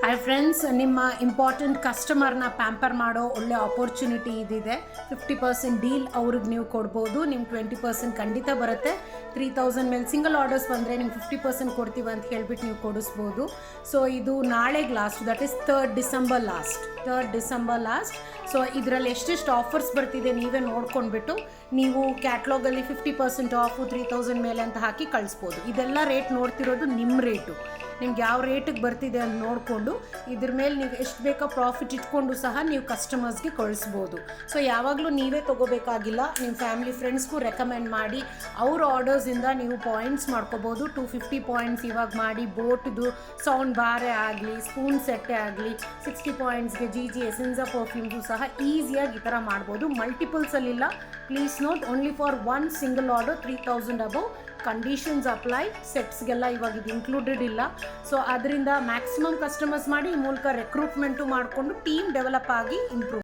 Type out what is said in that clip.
Hi friends, ನಿಮ್ಮ important ಕಸ್ಟಮರ್ನ pamper ಮಾಡೋ ಒಳ್ಳೆ ಆಪರ್ಚುನಿಟಿ ಇದಿದೆ. 50% ಡೀಲ್ ಅವ್ರಿಗೆ ನೀವು ಕೊಡ್ಬೋದು. ನಿಮ್ಗೆ 20% ಖಂಡಿತ ಬರುತ್ತೆ. 3000 ಮೇಲೆ ಸಿಂಗಲ್ ಆರ್ಡರ್ಸ್ ಬಂದರೆ ನಿಮ್ಗೆ 50% ಕೊಡ್ತೀವಿ ಅಂತ ಹೇಳ್ಬಿಟ್ಟು ನೀವು ಕೊಡಿಸ್ಬೋದು. ಸೊ ಇದು ನಾಳೆಗೆ last, that is 3rd December last. So ಇದರಲ್ಲಿ ಎಷ್ಟೆಷ್ಟು ಆಫರ್ಸ್ ಬರ್ತಿದೆ ನೀವೇ ನೋಡ್ಕೊಂಡ್ಬಿಟ್ಟು ನೀವು ಕ್ಯಾಟ್ಲಾಗಲ್ಲಿ 50% ಆಫು 3000 ಮೇಲೆ ಅಂತ ಹಾಕಿ ಕಳಿಸ್ಬೋದು. ಇದೆಲ್ಲ ರೇಟ್ ನೋಡ್ತಿರೋದು ನಿಮ್ಮ ರೇಟು. ನಿಮ್ಗೆ ಯಾವ ರೇಟಿಗೆ ಬರ್ತಿದೆ ಅಂತ ನೋಡಿಕೊಂಡು ಇದ್ರ ಮೇಲೆ ನೀವು ಎಷ್ಟು ಬೇಕೋ ಪ್ರಾಫಿಟ್ ಇಟ್ಕೊಂಡು ಸಹ ನೀವು ಕಸ್ಟಮರ್ಸ್ಗೆ ಕಳಿಸ್ಬೋದು. ಸೊ ಯಾವಾಗಲೂ ನೀವೇ ತೊಗೋಬೇಕಾಗಿಲ್ಲ, ನಿಮ್ಮ ಫ್ಯಾಮಿಲಿ ಫ್ರೆಂಡ್ಸ್ಗೂ ರೆಕಮೆಂಡ್ ಮಾಡಿ ಅವ್ರ ಆರ್ಡರ್ಸಿಂದ ನೀವು ಪಾಯಿಂಟ್ಸ್ ಮಾಡ್ಕೋಬೋದು. 250 ಪಾಯಿಂಟ್ಸ್ ಇವಾಗ ಮಾಡಿ ಬೋಟ್ದು ಸೌಂಡ್ ಬಾರೇ ಆಗಲಿ, ಸ್ಪೂನ್ ಸೆಟ್ಟೇ ಆಗಲಿ, 60 ಪಾಯಿಂಟ್ಸ್ಗೆ GG ಎಸೆನ್ಸಾ ಪರ್ಫ್ಯೂಮ್ಸು ಸಹ ಈಸಿಯಾಗಿ ಈ ಥರ ಮಾಡ್ಬೋದು. ಮಲ್ಟಿಪಲ್ಸಲ್ಲಿಲ್ಲ, please note, only for one single order 3000 above. Conditions apply. ಸೆಟ್ಸ್ಗೆಲ್ಲ ಇವಾಗ ಇದು ಇನ್ಕ್ಲೂಡೆಡ್ ಇಲ್ಲ. ಸೊ ಅದರಿಂದ ಮ್ಯಾಕ್ಸಿಮಮ್ ಕಸ್ಟಮರ್ಸ್ ಮಾಡಿ ಈ ಮೂಲಕ ರೆಕ್ರೂಟ್ಮೆಂಟು ಮಾಡಿಕೊಂಡು ಟೀಮ್ ಡೆವಲಪ್ ಆಗಿ ಇಂಪ್ರೂವ್